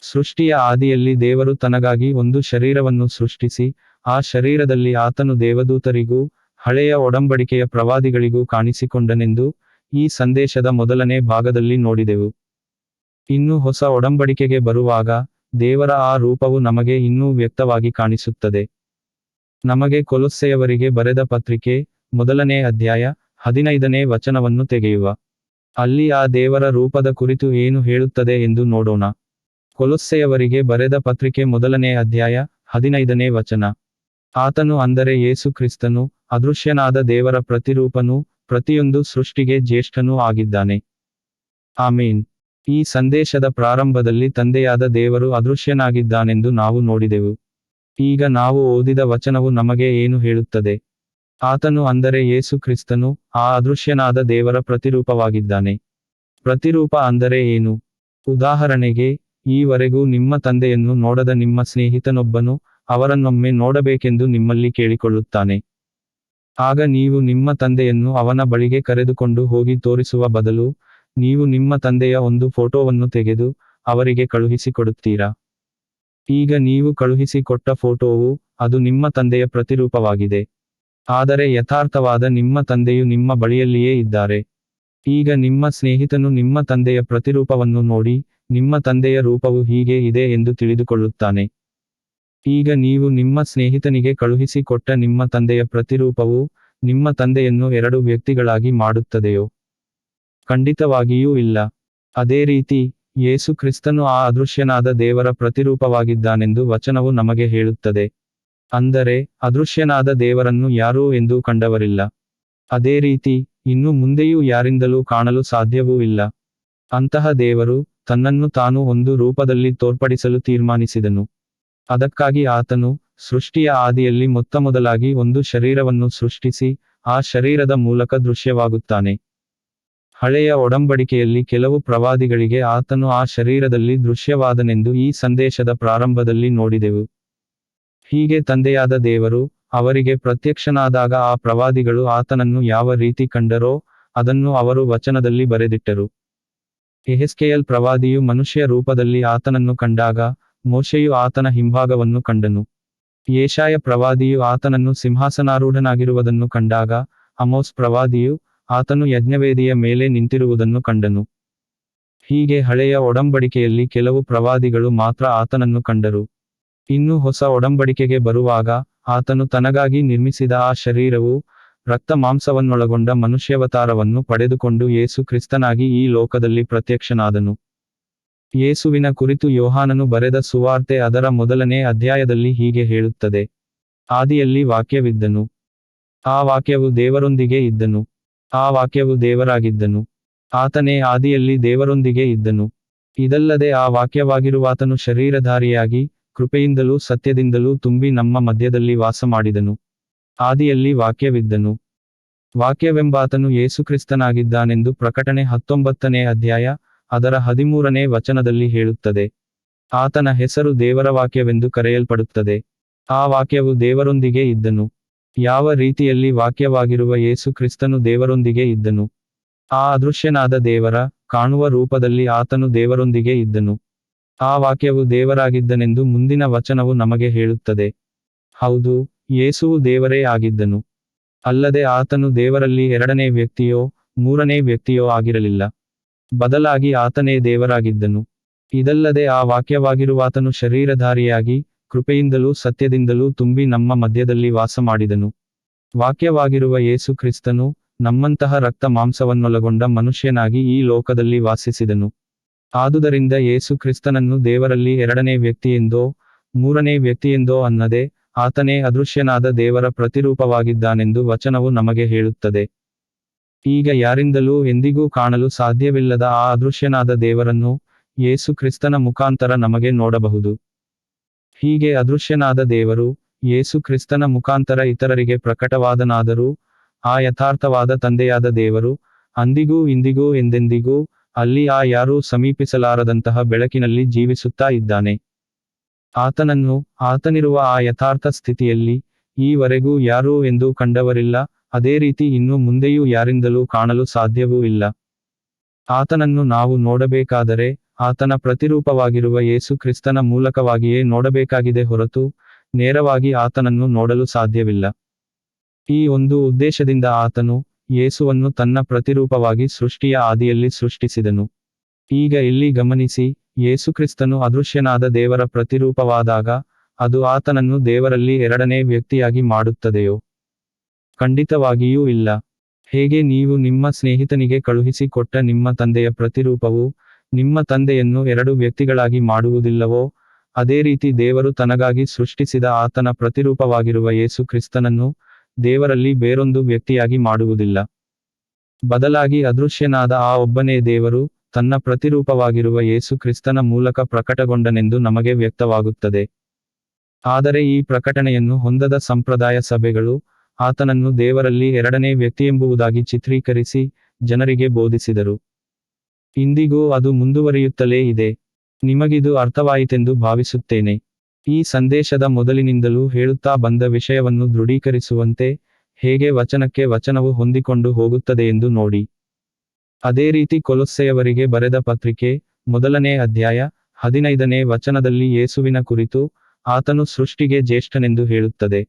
ಸೃಷ್ಟಿಯ ಆದಿಯಲ್ಲಿ ದೇವರು ತನಗಾಗಿ ಒಂದು ಶರೀರವನ್ನು ಸೃಷ್ಟಿಸಿ, ಆ ಶರೀರದಲ್ಲಿ ಆತನು ದೇವದೂತರಿಗೂ ಹಳೆಯ ಒಡಂಬಡಿಕೆಯ ಪ್ರವಾದಿಗಳಿಗೂ ಕಾಣಿಸಿಕೊಂಡನೆಂದು ಈ ಸಂದೇಶದ ಮೊದಲನೇ ಭಾಗದಲ್ಲಿ ನೋಡಿದೆವು. ಇನ್ನು ಹೊಸ ಒಡಂಬಡಿಕೆಗೆ ಬರುವಾಗ ದೇವರ ಆ ರೂಪವು ನಮಗೆ ಇನ್ನೂ ವ್ಯಕ್ತವಾಗಿ ಕಾಣಿಸುತ್ತದೆ. ನಮಗೆ ಕೊಲೊಸ್ಸೆಯವರಿಗೆ ಬರೆದ ಪತ್ರಿಕೆ 1ನೇ ಅಧ್ಯಾಯ 15ನೇ ವಚನವನ್ನು ತೆಗೆಯುವ. ಅಲ್ಲಿ ಆ ದೇವರ ರೂಪದ ಕುರಿತು ಏನು ಹೇಳುತ್ತದೆ ಎಂದು ನೋಡೋಣ. ಕೊಲೊಸ್ಸೆಯವರಿಗೆ ಬರೆದ ಪತ್ರಿಕೆ 1ನೇ ಅಧ್ಯಾಯ 15ನೇ ವಚನ. ಆತನು ಅಂದರೆ ಯೇಸು ಕ್ರಿಸ್ತನು ಅದೃಶ್ಯನಾದ ದೇವರ ಪ್ರತಿರೂಪನೂ ಪ್ರತಿಯೊಂದು ಸೃಷ್ಟಿಗೆ ಜ್ಯೇಷ್ಠನೂ ಆಗಿದ್ದಾನೆ. ಆಮೇನ್. ಈ ಸಂದೇಶದ ಪ್ರಾರಂಭದಲ್ಲಿ ತಂದೆಯಾದ ದೇವರು ಅದೃಶ್ಯನಾಗಿದ್ದಾನೆಂದು ನಾವು ನೋಡಿದೆವು. ಈಗ ನಾವು ಓದಿದ ವಚನವು ನಮಗೆ ಏನು ಹೇಳುತ್ತದೆ? ಆತನು ಅಂದರೆ ಯೇಸು ಕ್ರಿಸ್ತನು ಆ ಅದೃಶ್ಯನಾದ ದೇವರ ಪ್ರತಿರೂಪವಾಗಿದ್ದಾನೆ. ಪ್ರತಿರೂಪ ಅಂದರೆ ಏನು? ಉದಾಹರಣೆಗೆ, ಈವರೆಗೂ ನಿಮ್ಮ ತಂದೆಯನ್ನು ನೋಡದ ನಿಮ್ಮ ಸ್ನೇಹಿತನೊಬ್ಬನು ಅವರನ್ನೊಮ್ಮೆ ನೋಡಬೇಕೆಂದು ನಿಮ್ಮಲ್ಲಿ ಕೇಳಿಕೊಳ್ಳುತ್ತಾನೆ. ಆಗ ನೀವು ನಿಮ್ಮ ತಂದೆಯನ್ನು ಅವನ ಬಳಿಗೆ ಕರೆದುಕೊಂಡು ಹೋಗಿ ತೋರಿಸುವ ಬದಲು ನೀವು ನಿಮ್ಮ ತಂದೆಯ ಒಂದು ಫೋಟೋವನ್ನು ತೆಗೆದು ಅವರಿಗೆ ಕಳುಹಿಸಿಕೊಡುತ್ತೀರಾ. ಈಗ ನೀವು ಕಳುಹಿಸಿಕೊಟ್ಟ ಫೋಟೋವು ಅದು ನಿಮ್ಮ ತಂದೆಯ ಪ್ರತಿರೂಪವಾಗಿದೆ. ಆದರೆ ಯಥಾರ್ಥವಾದ ನಿಮ್ಮ ತಂದೆಯು ನಿಮ್ಮ ಬಳಿಯಲ್ಲಿಯೇ ಇದ್ದಾರೆ. ಈಗ ನಿಮ್ಮ ಸ್ನೇಹಿತನು ನಿಮ್ಮ ತಂದೆಯ ಪ್ರತಿರೂಪವನ್ನು ನೋಡಿ ನಿಮ್ಮ ತಂದೆಯ ರೂಪವು ಹೀಗೆ ಇದೆ ಎಂದು ತಿಳಿದುಕೊಳ್ಳುತ್ತಾನೆ. ಈಗ ನೀವು ನಿಮ್ಮ ಸ್ನೇಹಿತನಿಗೆ ಕಳುಹಿಸಿಕೊಟ್ಟ ನಿಮ್ಮ ತಂದೆಯ ಪ್ರತಿರೂಪವು ನಿಮ್ಮ ತಂದೆಯನ್ನು ಎರಡು ವ್ಯಕ್ತಿಗಳಾಗಿ ಮಾಡುತ್ತದೆಯೋ? ಖಂಡಿತವಾಗಿಯೂ ಇಲ್ಲ. ಅದೇ ರೀತಿ ಯೇಸು ಕ್ರಿಸ್ತನು ಆ ಅದೃಶ್ಯನಾದ ದೇವರ ಪ್ರತಿರೂಪವಾಗಿದ್ದಾನೆಂದು ವಚನವು ನಮಗೆ ಹೇಳುತ್ತದೆ. ಅಂದರೆ ಅದೃಶ್ಯನಾದ ದೇವರನ್ನು ಯಾರೂ ಎಂದೂ ಕಂಡವರಿಲ್ಲ. ಅದೇ ರೀತಿ ಇನ್ನು ಮುಂದೆಯೂ ಯಾರಿಂದಲೂ ಕಾಣಲು ಸಾಧ್ಯವೂ ಇಲ್ಲ. ಅಂತಹ ದೇವರು ತನ್ನನ್ನು ತಾನು ಒಂದು ರೂಪದಲ್ಲಿ ತೋರ್ಪಡಿಸಲು ತೀರ್ಮಾನಿಸಿದನು. ಅದಕ್ಕಾಗಿ ಆತನು ಸೃಷ್ಟಿಯ ಆದಿಯಲ್ಲಿ ಮೊತ್ತಮೊದಲಾಗಿ ಒಂದು ಶರೀರವನ್ನು ಸೃಷ್ಟಿಸಿ ಆ ಶರೀರದ ಮೂಲಕ ದೃಶ್ಯವಾಗುತ್ತಾನೆ. ಹಳೆಯ ಒಡಂಬಡಿಕೆಯಲ್ಲಿ ಕೆಲವು ಪ್ರವಾದಿಗಳಿಗೆ ಆತನು ಆ ಶರೀರದಲ್ಲಿ ದೃಶ್ಯವಾದನೆಂದು ಈ ಸಂದೇಶದ ಪ್ರಾರಂಭದಲ್ಲಿ ನೋಡಿದೆವು. ಹೀಗೆ ತಂದೆಯಾದ ದೇವರು ಅವರಿಗೆ ಪ್ರತ್ಯಕ್ಷನಾದಾಗ ಆ ಪ್ರವಾದಿಗಳು ಆತನನ್ನು ಯಾವ ರೀತಿ ಕಂಡರೋ ಅದನ್ನು ಅವರು ವಚನದಲ್ಲಿ ಬರೆದಿಟ್ಟರು. ಯೆಹೆಜ್ಕೇಲ್ ಪ್ರವಾದಿಯು ಮನುಷ್ಯ ರೂಪದಲ್ಲಿ ಆತನನ್ನು ಕಂಡಾಗ ಮೋಶೆಯು ಆತನ ಹಿಂಭಾಗವನ್ನು ಕಂಡನು. ಯೆಶಾಯ ಪ್ರವಾದಿಯು ಆತನನ್ನು ಸಿಂಹಾಸನಾರೂಢನಾಗಿರುವುದನ್ನು ಕಂಡಾಗ ಆಮೋಸ್ ಪ್ರವಾದಿಯು ಆತನು ಯಜ್ಞವೇದಿಯ ಮೇಲೆ ನಿಂತಿರುವುದನ್ನು ಕಂಡನು. ಹೀಗೆ ಹಳೆಯ ಒಡಂಬಡಿಕೆಯಲ್ಲಿ ಕೆಲವು ಪ್ರವಾದಿಗಳು ಮಾತ್ರ ಆತನನ್ನು ಕಂಡರು. ಇನ್ನು ಹೊಸ ಒಡಂಬಡಿಕೆಗೆ ಬರುವಾಗ ಆತನು ತನಗಾಗಿ ನಿರ್ಮಿಸಿದ ಆ ಶರೀರವು ರಕ್ತ ಮಾಂಸವನ್ನೊಳಗೊಂಡ ಮನುಷ್ಯವತಾರವನ್ನು ಪಡೆದುಕೊಂಡು ಯೇಸು ಕ್ರಿಸ್ತನಾಗಿ ಈ ಲೋಕದಲ್ಲಿ ಪ್ರತ್ಯಕ್ಷನಾದನು. ಯೇಸುವಿನ ಕುರಿತು ಯೋಹಾನನು ಬರೆದ ಸುವಾರ್ತೆ ಅದರ 1ನೇ ಅಧ್ಯಾಯದಲ್ಲಿ ಹೀಗೆ ಹೇಳುತ್ತದೆ. ಆದಿಯಲ್ಲಿ ವಾಕ್ಯವಿದ್ದನು. ಆ ವಾಕ್ಯವು ದೇವರೊಂದಿಗೆ ಇದ್ದನು. ಆ ವಾಕ್ಯವು ದೇವರಾಗಿದ್ದನು. ಆತನೇ ಆದಿಯಲ್ಲಿ ದೇವರೊಂದಿಗೆ ಇದ್ದನು. ಇದಲ್ಲದೆ ಆ ವಾಕ್ಯವಾಗಿರುವಾತನು ಶರೀರಧಾರಿಯಾಗಿ ಕೃಪೆಯಿಂದಲೂ ಸತ್ಯದಿಂದಲೂ ತುಂಬಿ ನಮ್ಮ ಮಧ್ಯದಲ್ಲಿ ವಾಸಮಾಡಿದನು. ಆದಿಯಲ್ಲಿ ವಾಕ್ಯವಿದ್ದನು. ವಾಕ್ಯವೆಂಬಾತನು ಯೇಸುಕ್ರಿಸ್ತನಾಗಿದ್ದಾನೆಂದು ಪ್ರಕಟಣೆ 19ನೇ ಅಧ್ಯಾಯ ಅದರ 13ನೇ ವಚನದಲ್ಲಿ ಹೇಳುತ್ತದೆ. ಆತನ ಹೆಸರು ದೇವರ ವಾಕ್ಯವೆಂದು ಕರೆಯಲ್ಪಡುತ್ತದೆ. ಆ ವಾಕ್ಯವು ದೇವರೊಂದಿಗೆ ಇದ್ದನು. ಯಾವ ರೀತಿಯಲ್ಲಿ ವಾಕ್ಯವಾಗಿರುವ ಯೇಸು ಕ್ರಿಸ್ತನು ದೇವರೊಂದಿಗೆ ಇದ್ದನು? ಆ ಅದೃಶ್ಯನಾದ ದೇವರ ಕಾಣುವ ರೂಪದಲ್ಲಿ ಆತನು ದೇವರೊಂದಿಗೆ ಇದ್ದನು. ಆ ವಾಕ್ಯವು ದೇವರಾಗಿದ್ದನೆಂದು ಮುಂದಿನ ವಚನವು ನಮಗೆ ಹೇಳುತ್ತದೆ. ಹೌದು, ಯೇಸುವು ದೇವರೇ ಆಗಿದ್ದನು. ಅಲ್ಲದೆ ಆತನು ದೇವರಲ್ಲಿ ಎರಡನೇ ವ್ಯಕ್ತಿಯೋ ಮೂರನೇ ವ್ಯಕ್ತಿಯೋ ಆಗಿರಲಿಲ್ಲ. ಬದಲಾಗಿ ಆತನೇ ದೇವರಾಗಿದ್ದನು. ಇದಲ್ಲದೆ ಆ ವಾಕ್ಯವಾಗಿರುವಾತನು ಶರೀರಧಾರಿಯಾಗಿ ಕೃಪೆಯಿಂದಲೂ ಸತ್ಯದಿಂದಲೂ ತುಂಬಿ ನಮ್ಮ ಮಧ್ಯದಲ್ಲಿ ವಾಸಮಾಡಿದನು. ವಾಕ್ಯವಾಗಿರುವ ಯೇಸು ಕ್ರಿಸ್ತನು ನಮ್ಮಂತಹ ರಕ್ತ ಮಾಂಸವನ್ನೊಳಗೊಂಡ ಮನುಷ್ಯನಾಗಿ ಈ ಲೋಕದಲ್ಲಿ ವಾಸಿಸಿದನು. ಆದುದರಿಂದ ಯೇಸು ಕ್ರಿಸ್ತನನ್ನು ದೇವರಲ್ಲಿ ಎರಡನೇ ವ್ಯಕ್ತಿಯೆಂದೋ ಮೂರನೇ ವ್ಯಕ್ತಿಯೆಂದೋ ಅನ್ನದೆ ಆತನೇ ಅದೃಶ್ಯನಾದ ದೇವರ ಪ್ರತಿರೂಪವಾಗಿದ್ದಾನೆಂದು ವಚನವು ನಮಗೆ ಹೇಳುತ್ತದೆ. ಈಗ ಯಾರಿಂದಲೂ ಎಂದಿಗೂ ಕಾಣಲು ಸಾಧ್ಯವಿಲ್ಲದ ಆ ಅದೃಶ್ಯನಾದ ದೇವರನ್ನು ಯೇಸು ಕ್ರಿಸ್ತನ ಮುಖಾಂತರ ನಮಗೆ ನೋಡಬಹುದು. ಹೀಗೆ ಅದೃಶ್ಯನಾದ ದೇವರು ಯೇಸು ಕ್ರಿಸ್ತನ ಮುಖಾಂತರ ಇತರರಿಗೆ ಪ್ರಕಟವಾದನಾದರೂ ಆ ಯಥಾರ್ಥವಾದ ತಂದೆಯಾದ ದೇವರು ಅಂದಿಗೂ ಇಂದಿಗೂ ಎಂದೆಂದಿಗೂ ಅಲ್ಲಿ ಯಾರೂ ಸಮೀಪಿಸಲಾರದಂತಹ ಬೆಳಕಿನಲ್ಲಿ ಜೀವಿಸುತ್ತಾ ಇದ್ದಾನೆ. ಆತನನ್ನು ಆತನಿರುವ ಆ ಯಥಾರ್ಥ ಸ್ಥಿತಿಯಲ್ಲಿ ಈವರೆಗೂ ಯಾರೂ ಎಂದೂ ಕಂಡವರಿಲ್ಲ. ಅದೇ ರೀತಿ ಇನ್ನು ಮುಂದೆಯೂ ಯಾರಿಂದಲೂ ಕಾಣಲು ಸಾಧ್ಯವೂ ಇಲ್ಲ. ಆತನನ್ನು ನಾವು ನೋಡಬೇಕಾದರೆ ಆತನ ಪ್ರತಿರೂಪವಾಗಿರುವ ಯೇಸು ಕ್ರಿಸ್ತನ ಮೂಲಕವಾಗಿಯೇ ನೋಡಬೇಕಾಗಿದೆ ಹೊರತು ನೇರವಾಗಿ ಆತನನ್ನು ನೋಡಲು ಸಾಧ್ಯವಿಲ್ಲ. ಈ ಒಂದು ಉದ್ದೇಶದಿಂದ ಆತನು ಯೇಸುವನ್ನು ತನ್ನ ಪ್ರತಿರೂಪವಾಗಿ ಸೃಷ್ಟಿಯ ಆದಿಯಲ್ಲಿ ಸೃಷ್ಟಿಸಿದನು. ಈಗ ಇಲ್ಲಿ ಗಮನಿಸಿ, ಯೇಸುಕ್ರಿಸ್ತನು ಅದೃಶ್ಯನಾದ ದೇವರ ಪ್ರತಿರೂಪವಾದಾಗ ಅದು ಆತನನ್ನು ದೇವರಲ್ಲಿ ಎರಡನೇ ವ್ಯಕ್ತಿಯಾಗಿ ಮಾಡುತ್ತದೆಯೋ? ಖಂಡಿತವಾಗಿಯೂ ಇಲ್ಲ. ಹೇಗೆ ನೀವು ನಿಮ್ಮ ಸ್ನೇಹಿತನಿಗೆ ಕಳುಹಿಸಿ ಕೊಟ್ಟ ನಿಮ್ಮ ತಂದೆಯ ಪ್ರತಿರೂಪವು ನಿಮ್ಮ ತಂದೆಯನ್ನು ಎರಡು ವ್ಯಕ್ತಿಗಳಾಗಿ ಮಾಡುವುದಿಲ್ಲವೋ, ಅದೇ ರೀತಿ ದೇವರು ತನಗಾಗಿ ಸೃಷ್ಟಿಸಿದ ಆತನ ಪ್ರತಿರೂಪವಾಗಿರುವ ಯೇಸು ಕ್ರಿಸ್ತನನ್ನು ದೇವರಲ್ಲಿ ಬೇರೊಂದು ವ್ಯಕ್ತಿಯಾಗಿ ಮಾಡುವುದಿಲ್ಲ. ಬದಲಾಗಿ ಅದೃಶ್ಯನಾದ ಆ ಒಬ್ಬನೇ ದೇವರು ತನ್ನ ಪ್ರತಿರೂಪವಾಗಿರುವ ಯೇಸು ಕ್ರಿಸ್ತನ ಮೂಲಕ ಪ್ರಕಟಗೊಂಡನೆಂದು ನಮಗೆ ವ್ಯಕ್ತವಾಗುತ್ತದೆ. ಆದರೆ ಈ ಪ್ರಕಟಣೆಯನ್ನು ಹೊಂದದ ಸಂಪ್ರದಾಯ ಸಭೆಗಳು ಆತನನ್ನು ದೇವರಲ್ಲಿ ಎರಡನೇ ವ್ಯಕ್ತಿಯೆಂಬುದಾಗಿ ಚಿತ್ರೀಕರಿಸಿ ಜನರಿಗೆ ಬೋಧಿಸಿದರು. ಇಂದಿಗೂ ಅದು ಮುಂದುವರಿಯುತ್ತಲೇ ಇದೆ. ನಿಮಗಿದು ಅರ್ಥವಾಯಿತೆಂದು ಭಾವಿಸುತ್ತೇನೆ. ಈ ಸಂದೇಶದ ಮೊದಲಿನಿಂದಲೂ ಹೇಳುತ್ತಾ ಬಂದ ವಿಷಯವನ್ನು ದೃಢೀಕರಿಸುವಂತೆ ಹೇಗೆ ವಚನಕ್ಕೆ ವಚನವು ಹೊಂದಿಕೊಂಡು ಹೋಗುತ್ತದೆಯೆಂದು ನೋಡಿ. ಅದೇ ರೀತಿ ಕೊಲೊಸ್ಸೆಯವರಿಗೆ ಬರೆದ ಪತ್ರಿಕೆ 1ನೇ ಅಧ್ಯಾಯ 15ನೇ ವಚನದಲ್ಲಿ ಯೇಸುವಿನ ಕುರಿತು ಆತನು ಸೃಷ್ಟಿಗೆ ಜ್ಯೇಷ್ಠನೆಂದು ಹೇಳುತ್ತದೆ.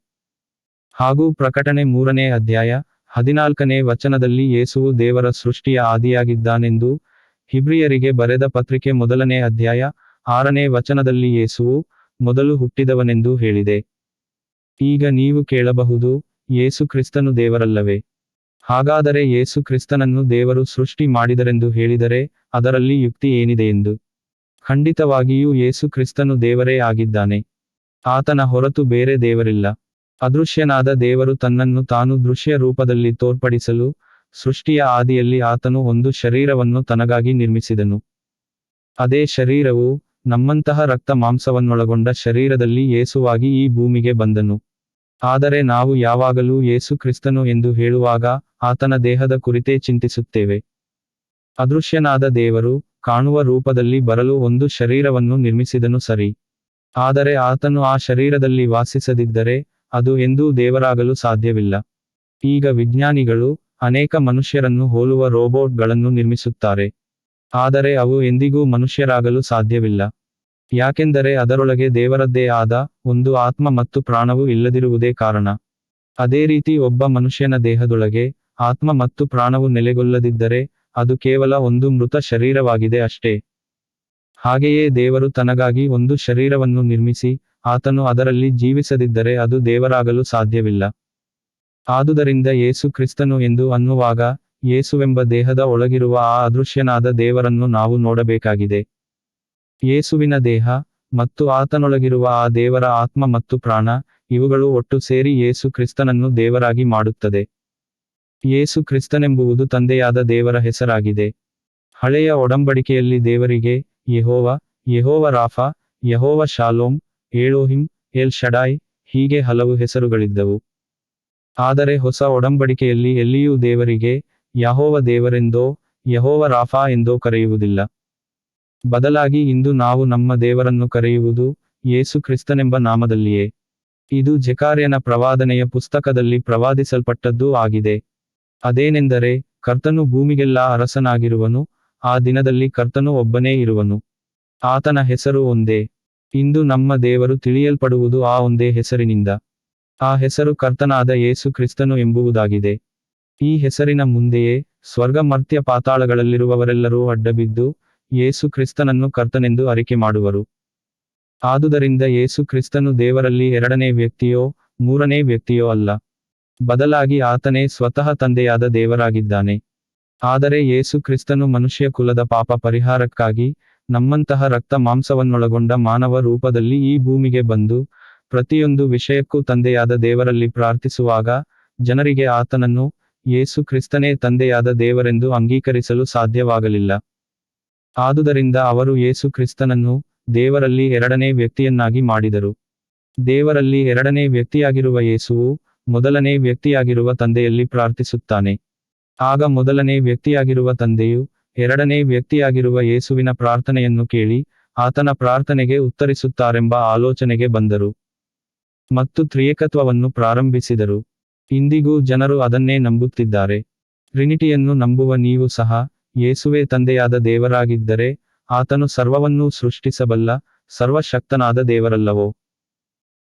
ಹಾಗೂ ಪ್ರಕಟಣೆ 3ನೇ ಅಧ್ಯಾಯ 14ನೇ ವಚನದಲ್ಲಿ ಯೇಸುವು ದೇವರ ಸೃಷ್ಟಿಯ ಆದಿಯಾಗಿದ್ದಾನೆಂದು, ಹಿಬ್ರಿಯರಿಗೆ ಬರೆದ ಪತ್ರಿಕೆ 1ನೇ ಅಧ್ಯಾಯ 6ನೇ ವಚನದಲ್ಲಿ ಯೇಸುವು ಮೊದಲು ಹುಟ್ಟಿದವನೆಂದು ಹೇಳಿದೆ. ಈಗ ನೀವು ಕೇಳಬಹುದು, ಯೇಸು ಕ್ರಿಸ್ತನು ದೇವರಲ್ಲವೇ? ಹಾಗಾದರೆ ಯೇಸು ಕ್ರಿಸ್ತನನ್ನು ದೇವರು ಸೃಷ್ಟಿ ಮಾಡಿದರೆಂದು ಹೇಳಿದರೆ ಅದರಲ್ಲಿ ಯುಕ್ತಿ ಏನಿದೆಯೆಂದು? ಖಂಡಿತವಾಗಿಯೂ ಯೇಸು ಕ್ರಿಸ್ತನು ದೇವರೇ ಆಗಿದ್ದಾನೆ. ಆತನ ಹೊರತು ಬೇರೆ ದೇವರಿಲ್ಲ. ಅದೃಶ್ಯನಾದ ದೇವರು ತನ್ನನ್ನು ತಾನು ದೃಶ್ಯ ರೂಪದಲ್ಲಿ ತೋರ್ಪಡಿಸಲು ಸೃಷ್ಟಿಯ ಆದಿಯಲ್ಲಿ ಆತನು ಒಂದು ಶರೀರವನ್ನು ತನಗಾಗಿ ನಿರ್ಮಿಸಿದನು. ಅದೇ ಶರೀರವು ನಮ್ಮಂತಹ ರಕ್ತ ಮಾಂಸವನ್ನೊಳಗೊಂಡ ಶರೀರದಲ್ಲಿ ಯೇಸುವಾಗಿ ಈ ಭೂಮಿಗೆ ಬಂದನು. ಆದರೆ ನಾವು ಯಾವಾಗಲೂ ಯೇಸು ಕ್ರಿಸ್ತನು ಎಂದು ಹೇಳುವಾಗ ಆತನ ದೇಹದ ಕುರಿತೇ ಚಿಂತಿಸುತ್ತೇವೆ. ಅದೃಶ್ಯನಾದ ದೇವರು ಕಾಣುವ ರೂಪದಲ್ಲಿ ಬರಲು ಒಂದು ಶರೀರವನ್ನು ನಿರ್ಮಿಸಿದನು ಸರಿ. ಆದರೆ ಆತನು ಆ ಶರೀರದಲ್ಲಿ ವಾಸಿಸದಿದ್ದರೆ ಅದು ಎಂದೂ ದೇವರಾಗಲು ಸಾಧ್ಯವಿಲ್ಲ. ಈಗ ವಿಜ್ಞಾನಿಗಳು ಅನೇಕ ಮನುಷ್ಯರನ್ನು ಹೋಲುವ ರೋಬೋಟ್ಗಳನ್ನು ನಿರ್ಮಿಸುತ್ತಾರೆ. ಆದರೆ ಅವು ಎಂದಿಗೂ ಮನುಷ್ಯರಾಗಲು ಸಾಧ್ಯವಿಲ್ಲ. ಯಾಕೆಂದರೆ ಅದರೊಳಗೆ ದೇವರದ್ದೇ ಆದ ಒಂದು ಆತ್ಮ ಮತ್ತು ಪ್ರಾಣವು ಇಲ್ಲದಿರುವುದೇ ಕಾರಣ. ಅದೇ ರೀತಿ ಒಬ್ಬ ಮನುಷ್ಯನ ದೇಹದೊಳಗೆ ಆತ್ಮ ಮತ್ತು ಪ್ರಾಣವು ನೆಲೆಗೊಳ್ಳದಿದ್ದರೆ ಅದು ಕೇವಲ ಒಂದು ಮೃತ ಶರೀರವಾಗಿದೆ ಅಷ್ಟೇ. ಹಾಗೆಯೇ ದೇವರು ತನಗಾಗಿ ಒಂದು ಶರೀರವನ್ನು ನಿರ್ಮಿಸಿ ಆತನು ಅದರಲ್ಲಿ ಜೀವಿಸದಿದ್ದರೆ ಅದು ದೇವರಾಗಲು ಸಾಧ್ಯವಿಲ್ಲ. ಆದುದರಿಂದ ಯೇಸು ಕ್ರಿಸ್ತನು ಎಂದು ಅನ್ನುವಾಗ ಯೇಸುವೆಂಬ ದೇಹದ ಒಳಗಿರುವ ಆ ಅದೃಶ್ಯನಾದ ದೇವರನ್ನು ನಾವು ನೋಡಬೇಕಾಗಿದೆ. ಯೇಸುವಿನ ದೇಹ ಮತ್ತು ಆತನೊಳಗಿರುವ ಆ ದೇವರ ಆತ್ಮ ಮತ್ತು ಪ್ರಾಣ ಇವುಗಳು ಒಟ್ಟು ಸೇರಿ ಯೇಸು ಕ್ರಿಸ್ತನನ್ನು ದೇವರಾಗಿ ಮಾಡುತ್ತದೆ. ಯೇಸು ಕ್ರಿಸ್ತನೆಂಬುವುದು ತಂದೆಯಾದ ದೇವರ ಹೆಸರಾಗಿದೆ. ಹಳೆಯ ಒಡಂಬಡಿಕೆಯಲ್ಲಿ ದೇವರಿಗೆ ಯೆಹೋವ, ಯೆಹೋವ ರಾಫ, ಯೆಹೋವ ಶಾಲೋಮ್, ಏಳೋಹಿಮ್, ಎಲ್ ಶಡಾಯ್ ಹೀಗೆ ಹಲವು ಹೆಸರುಗಳಿದ್ದವು. ಆದರೆ ಹೊಸ ಒಡಂಬಡಿಕೆಯಲ್ಲಿ ಎಲ್ಲಿಯೂ ದೇವರಿಗೆ ಯೆಹೋವ ದೇವರೆಂದೋ ಯೆಹೋವ ರಾಫಾ ಎಂದೋ ಕರೆಯುವುದಿಲ್ಲ. ಬದಲಾಗಿ ಇಂದು ನಾವು ನಮ್ಮ ದೇವರನ್ನು ಕರೆಯುವುದು ಯೇಸು ಕ್ರಿಸ್ತನೆಂಬ ನಾಮದಲ್ಲಿಯೇ. ಇದು ಜೆಕಾರ್ಯನ ಪ್ರವಾದನೆಯ ಪುಸ್ತಕದಲ್ಲಿ ಪ್ರವಾದಿಸಲ್ಪಟ್ಟದ್ದೂ ಆಗಿದೆ. ಅದೇನೆಂದರೆ, ಕರ್ತನು ಭೂಮಿಗೆಲ್ಲಾ ಅರಸನಾಗಿರುವನು, ಆ ದಿನದಲ್ಲಿ ಕರ್ತನು ಒಬ್ಬನೇ ಇರುವನು. ಆತನ ಹೆಸರು ಒಂದೇ. ಇಂದು ನಮ್ಮ ದೇವರು ತಿಳಿಯಲ್ಪಡುವುದು ಆ ಒಂದೇ ಹೆಸರಿನಿಂದ. ಆ ಹೆಸರು ಕರ್ತನಾದ ಯೇಸು ಕ್ರಿಸ್ತನು ಎಂಬುದಾಗಿದೆ. ಈ ಹೆಸರಿನ ಮುಂದೆಯೇ ಸ್ವರ್ಗ ಮರ್ತ್ಯ ಪಾತಾಳಗಳಲ್ಲಿರುವವರೆಲ್ಲರೂ ಅಡ್ಡಬಿದ್ದು ಯೇಸು ಕ್ರಿಸ್ತನನ್ನು ಕರ್ತನೆಂದು ಅರಿಕೆ ಮಾಡುವರು. ಆದುದರಿಂದ ಯೇಸು ಕ್ರಿಸ್ತನು ದೇವರಲ್ಲಿ ಎರಡನೇ ವ್ಯಕ್ತಿಯೋ ಮೂರನೇ ವ್ಯಕ್ತಿಯೋ ಅಲ್ಲ. ಬದಲಾಗಿ ಆತನೇ ಸ್ವತಃ ತಂದೆಯಾದ ದೇವರಾಗಿದ್ದಾನೆ. ಆದರೆ ಯೇಸು ಕ್ರಿಸ್ತನು ಮನುಷ್ಯ ಕುಲದ ಪಾಪ ಪರಿಹಾರಕ್ಕಾಗಿ ನಮ್ಮಂತಹ ರಕ್ತ ಮಾಂಸವನ್ನೊಳಗೊಂಡ ಮಾನವ ರೂಪದಲ್ಲಿ ಈ ಭೂಮಿಗೆ ಬಂದು ಪ್ರತಿಯೊಂದು ವಿಷಯಕ್ಕೂ ತಂದೆಯಾದ ದೇವರಲ್ಲಿ ಪ್ರಾರ್ಥಿಸುವಾಗ ಜನರಿಗೆ ಆತನನ್ನು ಯೇಸು ಕ್ರಿಸ್ತನೇ ತಂದೆಯಾದ ದೇವರೆಂದು ಅಂಗೀಕರಿಸಲು ಸಾಧ್ಯವಾಗಲಿಲ್ಲ. ಆದುದರಿಂದ ಅವರು ಯೇಸು ಕ್ರಿಸ್ತನನ್ನು ದೇವರಲ್ಲಿ ಎರಡನೇ ವ್ಯಕ್ತಿಯನ್ನಾಗಿ ಮಾಡಿದರು. ದೇವರಲ್ಲಿ ಎರಡನೇ ವ್ಯಕ್ತಿಯಾಗಿರುವ ಯೇಸುವು ಮೊದಲನೇ ವ್ಯಕ್ತಿಯಾಗಿರುವ ತಂದೆಯಲ್ಲಿ ಪ್ರಾರ್ಥಿಸುತ್ತಾನೆ. ಆಗ ಮೊದಲನೇ ವ್ಯಕ್ತಿಯಾಗಿರುವ ತಂದೆಯು ಎರಡನೇ ವ್ಯಕ್ತಿಯಾಗಿರುವ ಯೇಸುವಿನ ಪ್ರಾರ್ಥನೆಯನ್ನು ಕೇಳಿ ಆತನ ಪ್ರಾರ್ಥನೆಗೆ ಉತ್ತರಿಸುತ್ತಾರೆಂಬ ಆಲೋಚನೆಗೆ ಬಂದರು ಮತ್ತು ತ್ರಿಯೇಕತ್ವವನ್ನು ಪ್ರಾರಂಭಿಸಿದರು. ಇಂದಿಗೂ ಜನರು ಅದನ್ನೇ ನಂಬುತ್ತಿದ್ದಾರೆ. ಟ್ರಿನಿಟಿಯನ್ನು ನಂಬುವ ನೀವು ಸಹ ಯೇಸುವೇ ತಂದೆಯಾದ ದೇವರಾಗಿದ್ದರೆ ಆತನು ಸರ್ವವನ್ನೂ ಸೃಷ್ಟಿಸಬಲ್ಲ ಸರ್ವಶಕ್ತನಾದ ದೇವರಲ್ಲವೋ?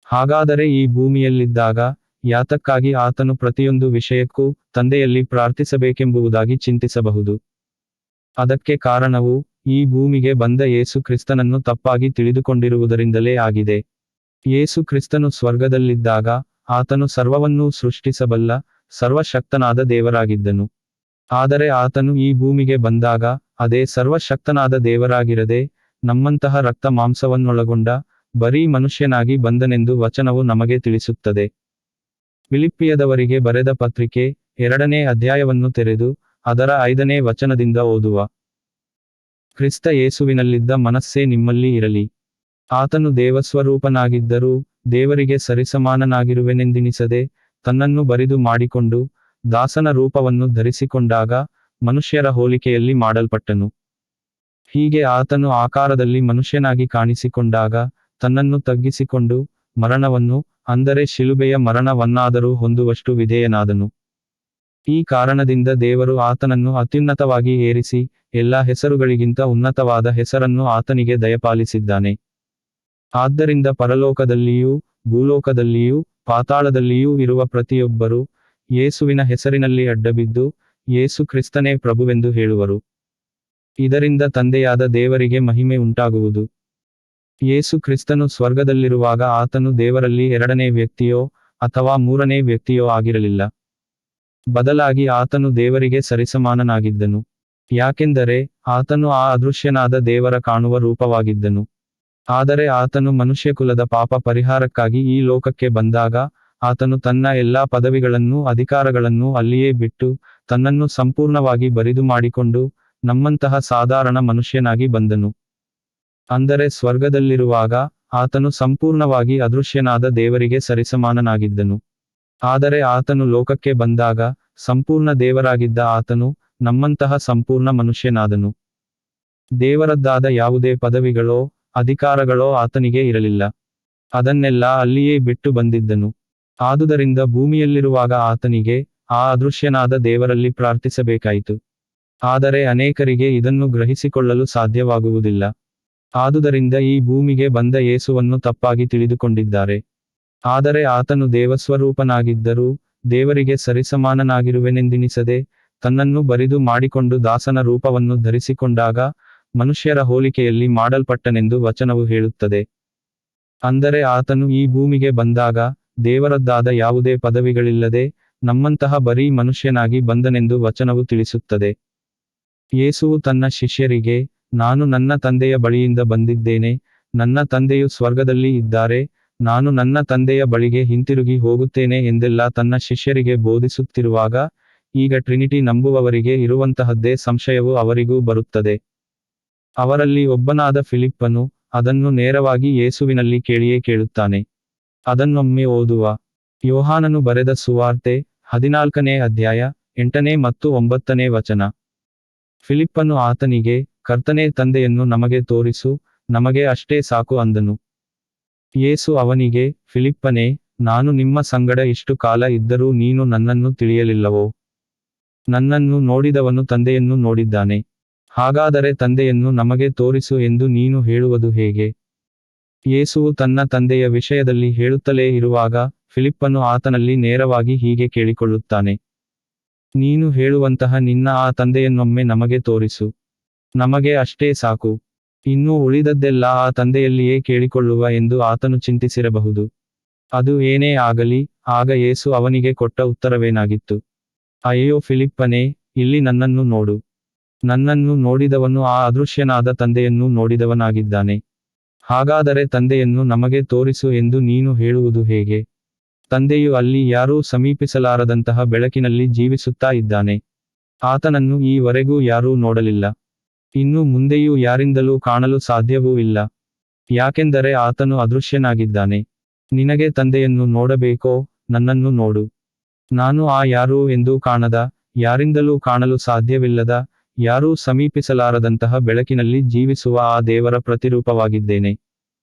ಹಾಗಾದರೆ ಈ ಭೂಮಿಯಲ್ಲಿದ್ದಾಗ ಯಾತಕ್ಕಾಗಿ ಆತನು ಪ್ರತಿಯೊಂದು ವಿಷಯಕ್ಕೂ ತಂದೆಯಲ್ಲಿ ಪ್ರಾರ್ಥಿಸಬೇಕೆಂಬುದಾಗಿ ಚಿಂತಿಸಬಹುದು? ಅದಕ್ಕೆ ಕಾರಣವು ಈ ಭೂಮಿಗೆ ಬಂದ ಯೇಸು ಕ್ರಿಸ್ತನನ್ನು ತಪ್ಪಾಗಿ ತಿಳಿದುಕೊಂಡಿರುವುದರಿಂದಲೇ ಆಗಿದೆ. ಯೇಸು ಕ್ರಿಸ್ತನು ಸ್ವರ್ಗದಲ್ಲಿದ್ದಾಗ ಆತನು ಸರ್ವವನ್ನೂ ಸೃಷ್ಟಿಸಬಲ್ಲ ಸರ್ವಶಕ್ತನಾದ ದೇವರಾಗಿದ್ದನು. ಆದರೆ ಆತನು ಈ ಭೂಮಿಗೆ ಬಂದಾಗ ಅದೇ ಸರ್ವಶಕ್ತನಾದ ದೇವರಾಗಿರದೆ ನಮ್ಮಂತಹ ರಕ್ತ ಮಾಂಸವನ್ನೊಳಗೊಂಡ ಬರೀ ಮನುಷ್ಯನಾಗಿ ಬಂದನೆಂದು ವಚನವು ನಮಗೆ ತಿಳಿಸುತ್ತದೆ. ಫಿಲಿಪ್ಪಿಯದವರಿಗೆ ಬರೆದ ಪತ್ರಿಕೆ 2ನೇ ಅಧ್ಯಾಯವನ್ನು ತೆರೆದು ಅದರ 5ನೇ ವಚನದಿಂದ ಓದುವ. ಕ್ರಿಸ್ತ ಯೇಸುವಿನಲ್ಲಿದ್ದ ಮನಸ್ಸೇ ನಿಮ್ಮಲ್ಲಿ ಇರಲಿ. ಆತನು ದೇವಸ್ವರೂಪನಾಗಿದ್ದರೂ ದೇವರಿಗೆ ಸರಿಸಮಾನನಾಗಿರುವೆನೆಂದೆಣಿಸದೆ ತನ್ನನ್ನು ಬರಿದು ಮಾಡಿಕೊಂಡು ದಾಸನ ರೂಪವನ್ನು ಧರಿಸಿಕೊಂಡಾಗ ಮನುಷ್ಯರ ಹೋಲಿಕೆಯಲ್ಲಿ ಮಾಡಲ್ಪಟ್ಟನು. ಹೀಗೆ ಆತನು ಆಕಾರದಲ್ಲಿ ಮನುಷ್ಯನಾಗಿ ಕಾಣಿಸಿಕೊಂಡಾಗ ತನ್ನನ್ನು ತಗ್ಗಿಸಿಕೊಂಡು ಮರಣವನ್ನು, ಅಂದರೆ ಶಿಲುಬೆಯ ಮರಣವನ್ನಾದರೂ ಹೊಂದುವಷ್ಟು ವಿಧೇಯನಾದನು. ಈ ಕಾರಣದಿಂದ ದೇವರು ಆತನನ್ನು ಅತ್ಯುನ್ನತವಾಗಿ ಏರಿಸಿ ಎಲ್ಲಾ ಹೆಸರುಗಳಿಗಿಂತ ಉನ್ನತವಾದ ಹೆಸರನ್ನು ಆತನಿಗೆ ದಯಪಾಲಿಸಿದ್ದಾನೆ. ಆದ್ದರಿಂದ ಪರಲೋಕದಲ್ಲಿಯೂ ಭೂಲೋಕದಲ್ಲಿಯೂ ಪಾತಾಳದಲ್ಲಿಯೂ ಇರುವ ಪ್ರತಿಯೊಬ್ಬರೂ ಯೇಸುವಿನ ಹೆಸರಿನಲ್ಲಿ ಅಡ್ಡಬಿದ್ದು ಯೇಸು ಕ್ರಿಸ್ತನೇ ಪ್ರಭುವೆಂದು ಹೇಳುವರು. ಇದರಿಂದ ತಂದೆಯಾದ ದೇವರಿಗೆ ಮಹಿಮೆ ಉಂಟಾಗುವುದು. ಯೇಸು ಕ್ರಿಸ್ತನು ಸ್ವರ್ಗದಲ್ಲಿರುವಾಗ ಆತನು ದೇವರಲ್ಲಿ 2ನೇ ವ್ಯಕ್ತಿಯೋ ಅಥವಾ 3ನೇ ವ್ಯಕ್ತಿಯೋ ಆಗಿರಲಿಲ್ಲ. ಬದಲಾಗಿ ಆತನು ದೇವರಿಗೆ ಸರಿಸಮಾನನಾಗಿದ್ದನು. ಯಾಕೆಂದರೆ ಆತನು ಆ ಅದೃಶ್ಯನಾದ ದೇವರ ಕಾಣುವ ರೂಪವಾಗಿದ್ದನು. ಆದರೆ ಆತನು ಮನುಷ್ಯಕುಲದ ಪಾಪ ಪರಿಹಾರಕ್ಕಾಗಿ ಈ ಲೋಕಕ್ಕೆ ಬಂದಾಗ ಆತನು ತನ್ನ ಎಲ್ಲಾ ಪದವಿಗಳನ್ನೂ ಅಧಿಕಾರಗಳನ್ನೂ ಅಲ್ಲಿಯೇ ಬಿಟ್ಟು ತನ್ನನ್ನು ಸಂಪೂರ್ಣವಾಗಿ ಬರಿದು ಮಾಡಿಕೊಂಡು ನಮ್ಮಂತಹ ಸಾಧಾರಣ ಮನುಷ್ಯನಾಗಿ ಬಂದನು. ಅಂದರೆ ಸ್ವರ್ಗದಲ್ಲಿರುವಾಗ ಆತನು ಸಂಪೂರ್ಣವಾಗಿ ಅದೃಶ್ಯನಾದ ದೇವರಿಗೆ ಸರಿಸಮಾನನಾಗಿದ್ದನು. ಆದರೆ ಆತನು ಲೋಕಕ್ಕೆ ಬಂದಾಗ ಸಂಪೂರ್ಣ ದೇವರಾಗಿದ್ದ ಆತನು ನಮ್ಮಂತಹ ಸಂಪೂರ್ಣ ಮನುಷ್ಯನಾದನು. ದೇವರದ್ದಾದ ಯಾವುದೇ ಪದವಿಗಳೋ ಅಧಿಕಾರಗಳೋ ಆತನಿಗೆ ಇರಲಿಲ್ಲ. ಅದನ್ನೆಲ್ಲ ಅಲ್ಲಿಯೇ ಬಿಟ್ಟು ಬಂದಿದ್ದನು. ಆದುದರಿಂದ ಭೂಮಿಯಲ್ಲಿರುವಾಗ ಆತನಿಗೆ ಆ ಅದೃಶ್ಯನಾದ ದೇವರಲ್ಲಿ ಪ್ರಾರ್ಥಿಸಬೇಕಾಯಿತು. ಆದರೆ ಅನೇಕರಿಗೆ ಇದನ್ನು ಗ್ರಹಿಸಿಕೊಳ್ಳಲು ಸಾಧ್ಯವಾಗುವುದಿಲ್ಲ. ಆದುದರಿಂದ ಈ ಭೂಮಿಗೆ ಬಂದ ಯೇಸುವನ್ನು ತಪ್ಪಾಗಿ ತಿಳಿದುಕೊಂಡಿದ್ದಾರೆ. ಆದರೆ ಆತನು ದೇವಸ್ವರೂಪನಾಗಿದ್ದರೂ ದೇವರಿಗೆ ಸರಿಸಮಾನನಾಗಿರುವೆನೆಂದೆಣಿಸದೆ ತನ್ನನ್ನು ಬರಿದು ಮಾಡಿಕೊಂಡು ದಾಸನ ರೂಪವನ್ನು ಧರಿಸಿಕೊಂಡಾಗ ಮನುಷ್ಯರ ಹೋಲಿಕೆಯಲ್ಲಿ ಮಾಡಲ್ಪಟ್ಟನೆಂದು ವಚನವು ಹೇಳುತ್ತದೆ. ಅಂದರೆ ಆತನು ಈ ಭೂಮಿಗೆ ಬಂದಾಗ ದೇವರದ್ದಾದ ಯಾವುದೇ ಪದವಿಗಳಿಲ್ಲದೆ ನಮ್ಮಂತಹ ಬರೀ ಮನುಷ್ಯನಾಗಿ ಬಂದನೆಂದು ವಚನವು ತಿಳಿಸುತ್ತದೆ. ಯೇಸುವು ತನ್ನ ಶಿಷ್ಯರಿಗೆ, ನಾನು ನನ್ನ ತಂದೆಯ ಬಳಿಯಿಂದ ಬಂದಿದ್ದೇನೆ, ನನ್ನ ತಂದೆಯು ಸ್ವರ್ಗದಲ್ಲಿ ಇದ್ದಾರೆ, ನಾನು ನನ್ನ ತಂದೆಯ ಬಳಿಗೆ ಹಿಂತಿರುಗಿ ಹೋಗುತ್ತೇನೆ ಎಂದೆಲ್ಲ ತನ್ನ ಶಿಷ್ಯರಿಗೆ ಬೋಧಿಸುತ್ತಿರುವಾಗ ಈಗ ಟ್ರಿನಿಟಿ ನಂಬುವವರಿಗೆ ಇರುವಂತಹದ್ದೇ ಸಂಶಯವು ಅವರಿಗೂ ಬರುತ್ತದೆ. ಅವರಲ್ಲಿ ಒಬ್ಬನಾದ ಫಿಲಿಪ್ಪನು ಅದನ್ನು ನೇರವಾಗಿ ಯೇಸುವಿನಲ್ಲಿ ಕೇಳಿಯೇ ಕೇಳುತ್ತಾನೆ. ಅದನ್ನೊಮ್ಮೆ ಓದುವ. ಯೋಹಾನನು ಬರೆದ ಸುವಾರ್ತೆ 14ನೇ ಅಧ್ಯಾಯ 8ನೇ ಮತ್ತು 9ನೇ ವಚನ. ಫಿಲಿಪ್ಪನು ಆತನಿಗೆ, ಕರ್ತನೇ, ತಂದೆಯನ್ನು ನಮಗೆ ತೋರಿಸು, ನಮಗೆ ಅಷ್ಟೇ ಸಾಕು ಅಂದನು. ಯೇಸು ಅವನಿಗೆ, ಫಿಲಿಪ್ಪನೇ, ನಾನು ನಿಮ್ಮ ಸಂಗಡ ಇಷ್ಟು ಕಾಲ ಇದ್ದರೂ ನೀನು ನನ್ನನ್ನು ತಿಳಿಯಲಿಲ್ಲವೋ? ನನ್ನನ್ನು ನೋಡಿದವನು ತಂದೆಯನ್ನು ನೋಡಿದ್ದಾನೆ. ಹಾಗಾದರೆ ತಂದೆಯನ್ನು ನಮಗೆ ತೋರಿಸು ಎಂದು ನೀನು ಹೇಳುವುದು ಹೇಗೆ? ಯೇಸುವು ತನ್ನ ತಂದೆಯ ವಿಷಯದಲ್ಲಿ ಹೇಳುತ್ತಲೇ ಇರುವಾಗ ಫಿಲಿಪ್ಪನು ಆತನಲ್ಲಿ ನೇರವಾಗಿ ಹೀಗೆ ಕೇಳಿಕೊಳ್ಳುತ್ತಾನೆ, ನೀನು ಹೇಳುವಂತಹ ನಿನ್ನ ಆ ತಂದೆಯನ್ನೊಮ್ಮೆ ನಮಗೆ ತೋರಿಸು, ನಮಗೆ ಅಷ್ಟೇ ಸಾಕು. ಇನ್ನೂ ಉಳಿದದ್ದೆಲ್ಲ ಆ ತಂದೆಯಲ್ಲಿಯೇ ಕೇಳಿಕೊಳ್ಳುವ ಎಂದು ಆತನು ಚಿಂತಿಸಿರಬಹುದು. ಅದು ಏನೇ ಆಗಲಿ, ಆಗ ಯೇಸು ಅವನಿಗೆ ಕೊಟ್ಟ ಉತ್ತರವೇನಾಗಿತ್ತು? ಅಯ್ಯೋ ಫಿಲಿಪ್ಪನೇ, ಇಲ್ಲಿ ನನ್ನನ್ನು ನೋಡು. ನನ್ನನ್ನು ನೋಡಿದವನು ಆ ಅದೃಶ್ಯನಾದ ತಂದೆಯನ್ನು ನೋಡಿದವನಾಗಿದ್ದಾನೆ. ಹಾಗಾದರೆ ತಂದೆಯನ್ನು ನಮಗೆ ತೋರಿಸು ಎಂದು ನೀನು ಹೇಳುವುದು ಹೇಗೆ? ತಂದೆಯು ಅಲ್ಲಿ ಯಾರೂ ಸಮೀಪಿಸಲಾರದಂತಹ ಬೆಳಕಿನಲ್ಲಿ ಜೀವಿಸುತ್ತಾ ಇದ್ದಾನೆ. ಆತನನ್ನು ಈವರೆಗೂ ಯಾರೂ ನೋಡಲಿಲ್ಲ, ಇನ್ನು ಮುಂದೆಯೂ ಯಾರಿಂದಲೂ ಕಾಣಲು ಸಾಧ್ಯವೂ ಇಲ್ಲ. ಯಾಕೆಂದರೆ ಆತನು ಅದೃಶ್ಯನಾಗಿದ್ದಾನೆ. ನಿನಗೆ ತಂದೆಯನ್ನು ನೋಡಬೇಕೋ? ನನ್ನನ್ನು ನೋಡು. ನಾನು ಆ ಯಾರೂ ಎಂದೂ ಕಾಣದ, ಯಾರಿಂದಲೂ ಕಾಣಲು ಸಾಧ್ಯವಿಲ್ಲದ, ಯಾರೂ ಸಮೀಪಿಸಲಾರದಂತಹ ಬೆಳಕಿನಲ್ಲಿ ಜೀವಿಸುವ ಆ ದೇವರ ಪ್ರತಿರೂಪವಾಗಿದ್ದೇನೆ.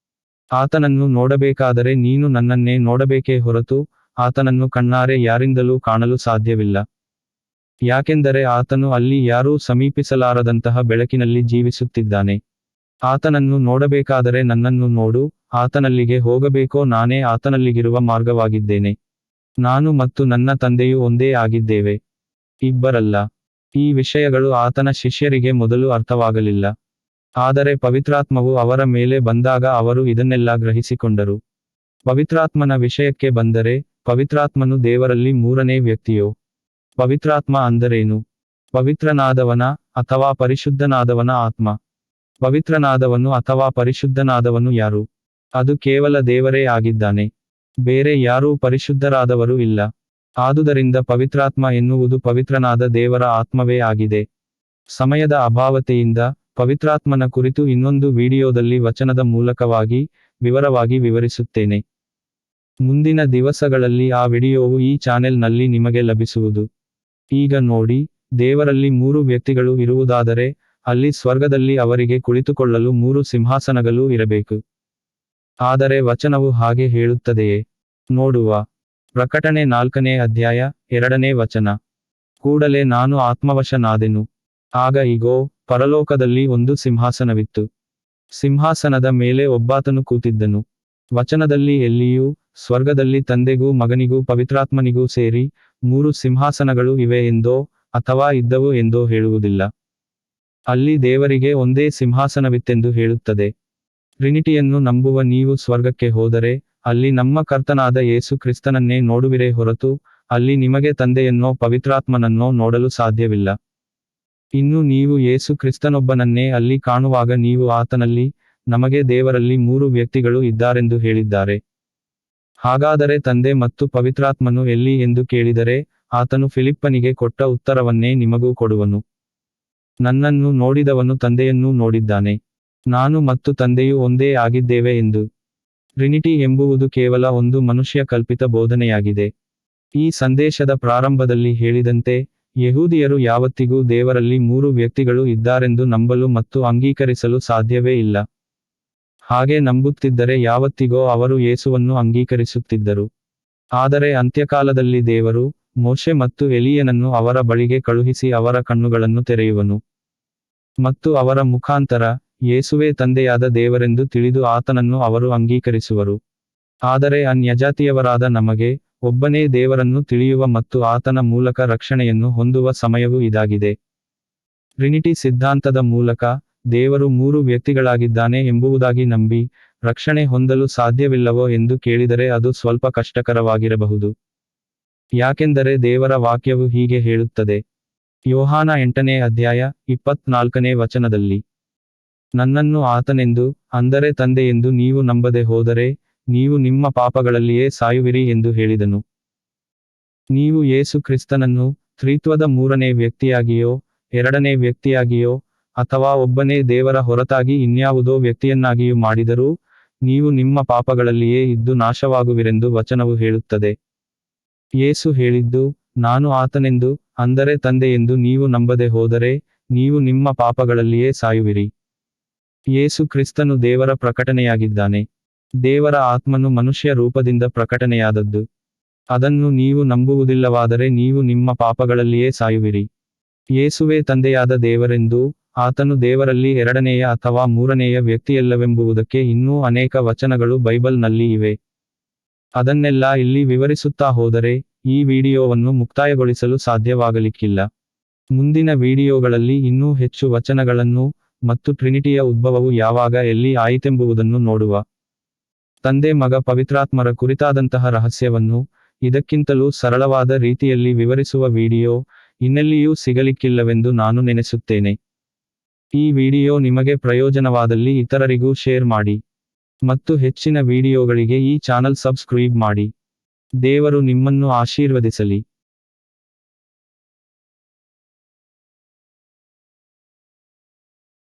ಆತನನ್ನು ನೋಡಬೇಕಾದರೆ ನೀನು ನನ್ನನ್ನೇ ನೋಡಬೇಕೇ ಹೊರತು ಆತನನ್ನು ಕಣ್ಣಾರೆ ಯಾರಿಂದಲೂ ಕಾಣಲು ಸಾಧ್ಯವಿಲ್ಲ. ಯಾಕೆಂದರೆ ಆತನು ಅಲ್ಲಿ ಯಾರೂ ಸಮೀಪಿಸಲಾರದಂತಹ ಬೆಳಕಿನಲ್ಲಿ ಜೀವಿಸುತ್ತಿದ್ದಾನೆ. ಆತನನ್ನು ನೋಡಬೇಕಾದರೆ ನನ್ನನ್ನು ನೋಡು, ಆತನಲ್ಲಿಗೆ ಹೋಗಬೇಕೋ ನಾನೇ ಆತನಲ್ಲಿಗಿರುವ ಮಾರ್ಗವಾಗಿದ್ದೇನೆ. ನಾನು ಮತ್ತು ನನ್ನ ತಂದೆಯು ಒಂದೇ ಆಗಿದ್ದೇವೆ. ಇಬ್ಬರಲ್ಲ. ಈ ವಿಷಯಗಳು ಆತನ ಶಿಷ್ಯರಿಗೆ ಮೊದಲು ಅರ್ಥವಾಗಲಿಲ್ಲ. ಆದರೆ ಪವಿತ್ರಾತ್ಮವು ಅವರ ಮೇಲೆ ಬಂದಾಗ ಅವರು ಇದನ್ನೆಲ್ಲ ಗ್ರಹಿಸಿಕೊಂಡರು. ಪವಿತ್ರಾತ್ಮನ ವಿಷಯಕ್ಕೆ ಬಂದರೆ, ಪವಿತ್ರಾತ್ಮನು ದೇವರಲ್ಲಿ ಮೂರನೇ ವ್ಯಕ್ತಿಯೋ? ಪವಿತ್ರಾತ್ಮ ಅಂದರೇನು? ಪವಿತ್ರನಾದವನ ಅಥವಾ ಪರಿಶುದ್ಧನಾದವನ ಆತ್ಮ. ಪವಿತ್ರನಾದವನು ಅಥವಾ ಪರಿಶುದ್ಧನಾದವನು ಯಾರು? ಅದು ಕೇವಲ ದೇವರೇ ಆಗಿದ್ದಾನೆ. ಬೇರೆ ಯಾರೂ ಪರಿಶುದ್ಧರಾದವರು ಇಲ್ಲ. ಆದುದರಿಂದ ಪವಿತ್ರಾತ್ಮ ಎನ್ನುವುದು ಪವಿತ್ರನಾದ ದೇವರ ಆತ್ಮವೇ ಆಗಿದೆ. ಸಮಯದ ಅಭಾವತೆಯಿಂದ ಪವಿತ್ರಾತ್ಮನ ಕುರಿತು ಇನ್ನೊಂದು ವಿಡಿಯೋದಲ್ಲಿ ವಚನದ ಮೂಲಕವಾಗಿ ವಿವರವಾಗಿ ವಿವರಿಸುತ್ತೇನೆ. ಮುಂದಿನ ದಿವಸಗಳಲ್ಲಿ ಆ ವಿಡಿಯೋವು ಈ ಚಾನೆಲ್ನಲ್ಲಿ ನಿಮಗೆ ಲಭಿಸುವುದು. ಈಗ ನೋಡಿ, ದೇವರಲ್ಲಿ ಮೂರು ವ್ಯಕ್ತಿಗಳು ಇರುವುದಾದರೆ, ಅಲ್ಲಿ ಸ್ವರ್ಗದಲ್ಲಿ ಅವರಿಗೆ ಕುಳಿತುಕೊಳ್ಳಲು ಮೂರು ಸಿಂಹಾಸನಗಳೂ ಇರಬೇಕು. ಆದರೆ ವಚನವು ಹಾಗೆ ಹೇಳುತ್ತದೆಯೇ? ನೋಡುವ. ಪ್ರಕಟಣೆ 4ನೇ ಅಧ್ಯಾಯ 2ನೇ ವಚನ. ಕೂಡಲೇ ನಾನು ಆತ್ಮವಶನಾದೆನು. ಆಗ ಇಗೋ, ಪರಲೋಕದಲ್ಲಿ ಒಂದು ಸಿಂಹಾಸನವಿತ್ತು. ಸಿಂಹಾಸನದ ಮೇಲೆ ಒಬ್ಬಾತನು ಕೂತಿದ್ದನು. ವಚನದಲ್ಲಿ ಎಲ್ಲಿಯೂ, ಸ್ವರ್ಗದಲ್ಲಿ ತಂದೆಗೂ ಮಗನಿಗೂ ಪವಿತ್ರಾತ್ಮನಿಗೂ ಸೇರಿ ಮೂರು ಸಿಂಹಾಸನಗಳು ಇವೆ ಎಂದೋ ಅಥವಾ ಇದ್ದವು ಎಂದೋ ಹೇಳುವುದಿಲ್ಲ. ಅಲ್ಲಿ ದೇವರಿಗೆ ಒಂದೇ ಸಿಂಹಾಸನವಿತ್ತೆಂದು ಹೇಳುತ್ತದೆ. ಟ್ರಿನಿಟಿಯನ್ನು ನಂಬುವ ನೀವು ಸ್ವರ್ಗಕ್ಕೆ ಹೋದರೆ, ಅಲ್ಲಿ ನಮ್ಮ ಕರ್ತನಾದ ಯೇಸು ಕ್ರಿಸ್ತನನ್ನೇ ನೋಡುವಿರೇ ಹೊರತು, ಅಲ್ಲಿ ನಿಮಗೆ ತಂದೆಯನ್ನೋ ಪವಿತ್ರಾತ್ಮನನ್ನೋ ನೋಡಲು ಸಾಧ್ಯವಿಲ್ಲ. ಇನ್ನು ನೀವು ಯೇಸು ಕ್ರಿಸ್ತನೊಬ್ಬನನ್ನೇ ಅಲ್ಲಿ ಕಾಣುವಾಗ ನೀವು ಆತನಲ್ಲಿ, ನಮಗೆ ದೇವರಲ್ಲಿ ಮೂರು ವ್ಯಕ್ತಿಗಳು ಇದ್ದಾರೆಂದು ಹೇಳಿದ್ದಾರೆ. ಹಾಗಾದರೆ ತಂದೆ ಮತ್ತು ಪವಿತ್ರಾತ್ಮನು ಎಲ್ಲಿ ಎಂದು ಕೇಳಿದರೆ, ಆತನು ಫಿಲಿಪ್ಪನಿಗೆ ಕೊಟ್ಟ ಉತ್ತರವನ್ನೇ ನಿಮಗೂ ಕೊಡುವನು. ನನ್ನನ್ನು ನೋಡಿದವನು ತಂದೆಯನ್ನೂ ನೋಡಿದ್ದಾನೆ. ನಾನು ಮತ್ತು ತಂದೆಯು ಒಂದೇ ಆಗಿದ್ದೇವೆ ಎಂದು. ಟ್ರಿನಿಟಿ ಎಂಬುವುದು ಕೇವಲ ಒಂದು ಮನುಷ್ಯ ಕಲ್ಪಿತ ಬೋಧನೆಯಾಗಿದೆ. ಈ ಸಂದೇಶದ ಪ್ರಾರಂಭದಲ್ಲಿ ಹೇಳಿದಂತೆ, ಯಹೂದಿಯರು ಯಾವತ್ತಿಗೂ ದೇವರಲ್ಲಿ ಮೂರು ವ್ಯಕ್ತಿಗಳು ಇದ್ದಾರೆಂದು ನಂಬಲು ಮತ್ತು ಅಂಗೀಕರಿಸಲು ಸಾಧ್ಯವೇ ಇಲ್ಲ. ಹಾಗೆ ನಂಬುತ್ತಿದ್ದರೆ ಯಾವತ್ತಿಗೋ ಅವರು ಯೇಸುವನ್ನು ಅಂಗೀಕರಿಸುತ್ತಿದ್ದರು. ಆದರೆ ಅಂತ್ಯಕಾಲದಲ್ಲಿ ದೇವರು, ಮೋಶೆ ಮತ್ತು ಎಲೀಯನನ್ನು ಅವರ ಬಳಿಗೆ ಕಳುಹಿಸಿ ಅವರ ಕಣ್ಣುಗಳನ್ನು ತೆರೆಯುವನು. ಮತ್ತು ಅವರ ಮುಖಾಂತರ, ಯೇಸುವೇ ತಂದೆಯಾದ ದೇವರೆಂದು ತಿಳಿದು ಆತನನ್ನು ಅವರು ಅಂಗೀಕರಿಸುವರು. ಆದರೆ ಅನ್ಯಜಾತಿಯವರಾದ ನಮಗೆ, ಒಬ್ಬನೇ ದೇವರನ್ನು ತಿಳಿಯುವ ಮತ್ತು ಆತನ ಮೂಲಕ ರಕ್ಷಣೆಯನ್ನು ಹೊಂದುವ ಸಮಯವು ಇದಾಗಿದೆ. ಟ್ರಿನಿಟಿ ಸಿದ್ಧಾಂತದ ಮೂಲಕ, ದೇವರು ಮೂರು ವ್ಯಕ್ತಿಗಳಾಗಿದ್ದಾನೆ ಎಂಬುದಾಗಿ ನಂಬಿ, ರಕ್ಷಣೆ ಹೊಂದಲು ಸಾಧ್ಯವಿಲ್ಲವೋ ಎಂದು ಕೇಳಿದರೆ ಅದು ಸ್ವಲ್ಪ ಕಷ್ಟಕರವಾಗಿರಬಹುದು. ಯಾಕೆಂದರೆ ದೇವರ ವಾಕ್ಯವು ಹೀಗೆ ಹೇಳುತ್ತದೆ. ಯೋಹಾನ 8ನೇ ಅಧ್ಯಾಯ 24ನೇ ವಚನದಲ್ಲಿ, ನನ್ನನ್ನು ಆತನೆಂದು, ಅಂದರೆ ತಂದೆಯೆಂದು ನೀವು ನಂಬದೆ ಹೋದರೆ, ನೀವು ನಿಮ್ಮ ಪಾಪಗಳಲ್ಲಿಯೇ ಸಾಯುವಿರಿ ಎಂದು ಹೇಳಿದನು. ನೀವು ಯೇಸು ಕ್ರಿಸ್ತನನ್ನು, ತ್ರಿತ್ವದ ಮೂರನೇ ವ್ಯಕ್ತಿಯಾಗಿಯೋ, ಎರಡನೇ ವ್ಯಕ್ತಿಯಾಗಿಯೋ, ಅಥವಾ ಒಬ್ಬನೇ ದೇವರ ಹೊರತಾಗಿ ಇನ್ಯಾವುದೋ ವ್ಯಕ್ತಿಯನ್ನಾಗಿಯೂ ಮಾಡಿದರೂ, ನೀವು ನಿಮ್ಮ ಪಾಪಗಳಲ್ಲಿಯೇ ಇದ್ದು ನಾಶವಾಗುವಿರೆಂದು ವಚನವು ಹೇಳುತ್ತದೆ. ಯೇಸು ಹೇಳಿದ್ದು, ನಾನು ಆತನೆಂದು, ಅಂದರೆ ತಂದೆಯೆಂದು ನೀವು ನಂಬದೆ ಹೋದರೆ, ನೀವು ನಿಮ್ಮ ಪಾಪಗಳಲ್ಲಿಯೇ ಸಾಯುವಿರಿ. ಯೇಸು ಕ್ರಿಸ್ತನು ದೇವರ ಪ್ರಕಟಣೆಯಾಗಿದ್ದಾನೆ. ದೇವರ ಆತ್ಮನು ಮನುಷ್ಯ ರೂಪದಿಂದ ಪ್ರಕಟಣೆಯಾದದ್ದು. ಅದನ್ನು ನೀವು ನಂಬುವುದಿಲ್ಲವಾದರೆ ನೀವು ನಿಮ್ಮ ಪಾಪಗಳಲ್ಲಿಯೇ ಸಾಯುವಿರಿ. ಯೇಸುವೇ ತಂದೆಯಾದ ದೇವರೆಂದೂ, ಆತನು ದೇವರಲ್ಲಿ ಎರಡನೆಯ ಅಥವಾ ಮೂರನೆಯ ವ್ಯಕ್ತಿಯಲ್ಲವೆಂಬುದಕ್ಕೆ ಇನ್ನೂ ಅನೇಕ ವಚನಗಳು ಬೈಬಲ್ನಲ್ಲಿ ಇವೆ. ಅದನ್ನೆಲ್ಲ ಇಲ್ಲಿ ವಿವರಿಸುತ್ತಾ ಹೋದರೆ, ಈ ವಿಡಿಯೋವನ್ನು ಮುಕ್ತಾಯಗೊಳಿಸಲು ಸಾಧ್ಯವಾಗಲಿಕ್ಕಿಲ್ಲ. ಮುಂದಿನ ವಿಡಿಯೋಗಳಲ್ಲಿ ಇನ್ನೂ ಹೆಚ್ಚು ವಚನಗಳನ್ನು ಮತ್ತು ಟ್ರಿನಿಟಿಯ ಉದ್ಭವವು ಯಾವಾಗ ಎಲ್ಲಿ ಆಯಿತೆಂಬುದನ್ನು ನೋಡುವ. ತಂದೆ ಮಗ ಪವಿತ್ರಾತ್ಮರ ಕುರಿತಾದಂತಹ ರಹಸ್ಯವನ್ನು, ಇದಕ್ಕಿಂತಲೂ ಸರಳವಾದ ರೀತಿಯಲ್ಲಿ ವಿವರಿಸುವ ವಿಡಿಯೋ, ಇನ್ನೆಲ್ಲಿಯೂ ಸಿಗಲಿಕ್ಕಿಲ್ಲವೆಂದು ನಾನು ನೆನೆಸುತ್ತೇನೆ. ಈ ವಿಡಿಯೋ ನಿಮಗೆ ಪ್ರಯೋಜನವಾದಲ್ಲಿ ಇತರರಿಗೂ ಶೇರ್ ಮಾಡಿ. ಮತ್ತು ಹೆಚ್ಚಿನ ವಿಡಿಯೋಗಳಿಗೆ ಈ ಚಾನಲ್ ಸಬ್ಸ್ಕ್ರೈಬ್ ಮಾಡಿ. ದೇವರು ನಿಮ್ಮನ್ನು ಆಶೀರ್ವದಿಸಲಿ.